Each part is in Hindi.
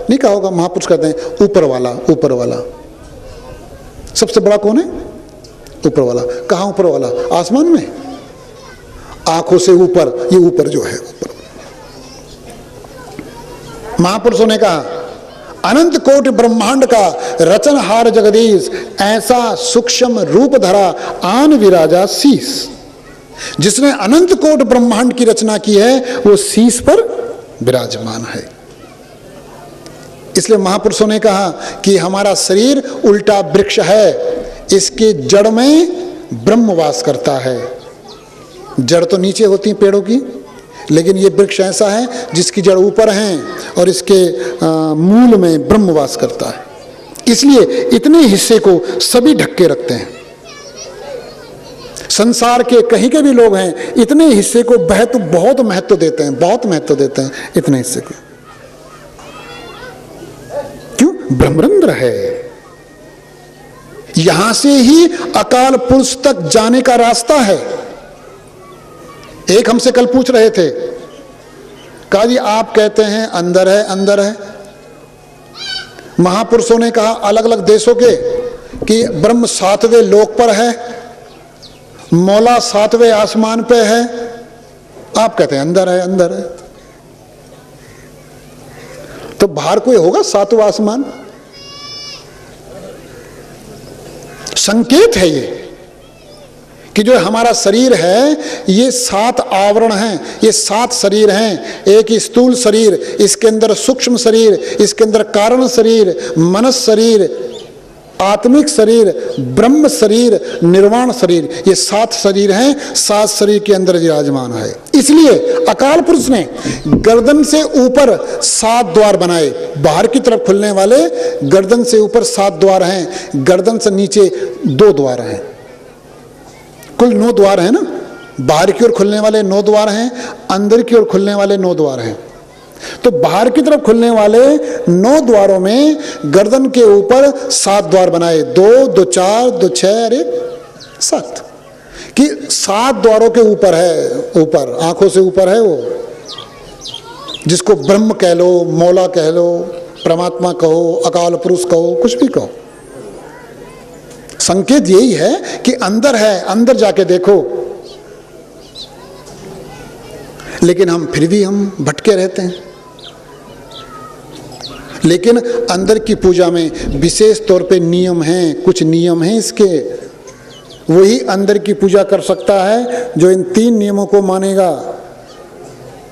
नहीं कहा होगा, महापुरुष कहते हैं ऊपर वाला, ऊपर वाला। सबसे बड़ा कौन है? ऊपर वाला। कहाँ ऊपर वाला? आसमान में, आंखों से ऊपर, ये ऊपर जो है ऊपर। महापुरुषों ने कहा अनंत कोटि ब्रह्मांड का रचनहार जगदीश, ऐसा सूक्ष्म रूप धरा आन विराजा शीस। जिसने अनंत कोट ब्रह्मांड की रचना की है वो शीस पर विराजमान है। इसलिए महापुरुषों ने कहा कि हमारा शरीर उल्टा वृक्ष है, इसके जड़ में ब्रह्म वास करता है। जड़ तो नीचे होती है पेड़ों की, लेकिन ये वृक्ष ऐसा है जिसकी जड़ ऊपर है और इसके मूल में ब्रह्म वास करता है। इसलिए इतने हिस्से को सभी ढक के रखते हैं। संसार के कहीं के भी लोग हैं, इतने हिस्से को बहुत महत्व देते हैं, बहुत महत्व देते हैं इतने हिस्से को। क्यों? ब्रह्मरंध्र है। यहां से ही अकाल पुरुष तक जाने का रास्ता है। एक हमसे कल पूछ रहे थे, कहा जी आप कहते हैं अंदर है, अंदर है। महापुरुषों ने कहा अलग अलग देशों के कि ब्रह्म 7वें लोक पर है, मौला 7वें आसमान पे है, आप कहते हैं अंदर है, अंदर है। तो बाहर कोई होगा 7वां आसमान? संकेत है ये कि जो हमारा शरीर है ये 7 आवरण हैं, ये 7 शरीर हैं। एक स्थूल शरीर, इसके अंदर सूक्ष्म शरीर, इसके अंदर कारण शरीर, मनस शरीर, आत्मिक शरीर, ब्रह्म शरीर, निर्वाण शरीर, ये 7 शरीर हैं। 7 शरीर के अंदर विराजमान है। इसलिए अकाल पुरुष ने गर्दन से ऊपर 7 द्वार बनाए। बाहर की तरफ खुलने वाले गर्दन से ऊपर 7 द्वार हैं, गर्दन से नीचे 2 द्वार हैं। कुल 9 द्वार हैं ना। बाहर की ओर खुलने वाले 9 द्वार हैं, अंदर की ओर खुलने वाले 9 द्वार हैं। तो बाहर की तरफ खुलने वाले 9 द्वारों में गर्दन के ऊपर 7 द्वार बनाए, 2, 2, 4, 2, 6 और 1, 7, कि 7 द्वारों के ऊपर है, ऊपर आंखों से ऊपर है वो, जिसको ब्रह्म कह लो, मौला कह लो, परमात्मा कहो, अकाल पुरुष कहो, कुछ भी कहो। संकेत यही है कि अंदर है, अंदर जाके देखो। लेकिन हम फिर भी हम भटके रहते हैं। लेकिन अंदर की पूजा में विशेष तौर पे नियम हैं, कुछ नियम हैं इसके। वही अंदर की पूजा कर सकता है जो इन 3 नियमों को मानेगा।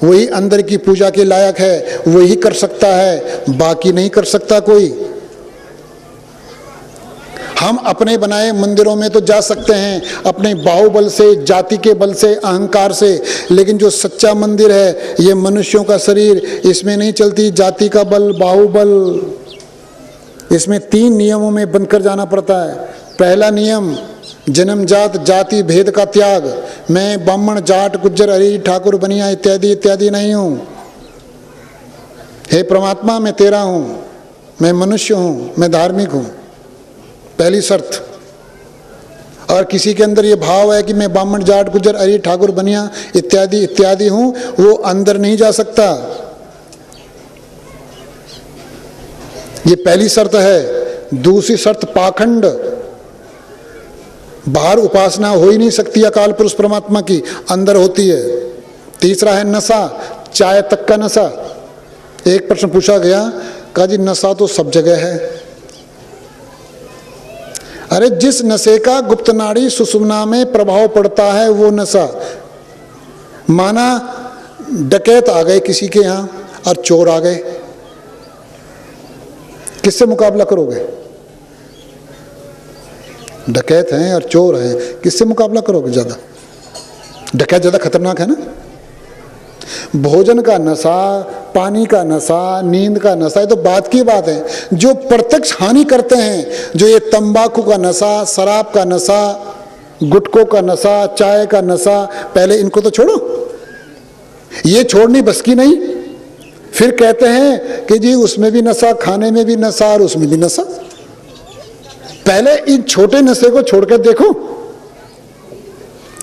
वही अंदर की पूजा के लायक है, वही कर सकता है, बाकी नहीं कर सकता कोई। हम अपने बनाए मंदिरों में तो जा सकते हैं अपने बाहुबल से, जाति के बल से, अहंकार से, लेकिन जो सच्चा मंदिर है ये मनुष्यों का शरीर, इसमें नहीं चलती जाति का बल, बाहुबल। इसमें 3 नियमों में बनकर जाना पड़ता है। पहला नियम जन्म जात जाति भेद का त्याग। मैं ब्राह्मण, जाट, गुज्जर, हरी, ठाकुर, बनिया इत्यादि इत्यादि नहीं हूं। हे परमात्मा मैं तेरा हूं, मैं मनुष्य हूं, मैं धार्मिक हूं। पहली शर्त। और किसी के अंदर ये भाव है कि मैं ब्राह्मण, जाट, गुज्जर, हरी, ठाकुर, बनिया इत्यादि इत्यादि हूं, वो अंदर नहीं जा सकता। ये पहली शर्त है। दूसरी शर्त पाखंड। बाहर उपासना हो ही नहीं सकती अकाल पुरुष परमात्मा की, अंदर होती है। तीसरा है नशा, चाय तक का नशा। एक प्रश्न पूछा गया, कहा जी नशा तो सब जगह है। अरे जिस नशे का गुप्त नाड़ी सुषुम्ना में प्रभाव पड़ता है वो नशा। माना डकैत आ गए किसी के यहाँ और चोर आ गए, किससे मुकाबला करोगे? डकैत हैं और चोर हैं, किससे मुकाबला करोगे? ज्यादा डकैत ज्यादा खतरनाक है ना। भोजन का नशा, पानी का नशा, नींद का नशा, ये तो बात की बात है। जो प्रत्यक्ष हानि करते हैं, जो ये तंबाकू का नशा, शराब का नशा, गुटखों का नशा, चाय का नशा, पहले इनको तो छोड़ो। ये छोड़नी बस की नहीं, फिर कहते हैं कि जी उसमें भी नशा, खाने में भी नशा और उसमें भी नशा। पहले इन छोटे नशे को छोड़कर देखो।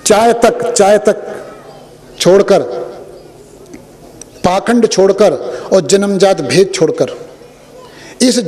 चाय तक छोड़कर, पाखंड छोड़कर और जन्मजात भेद छोड़कर, इस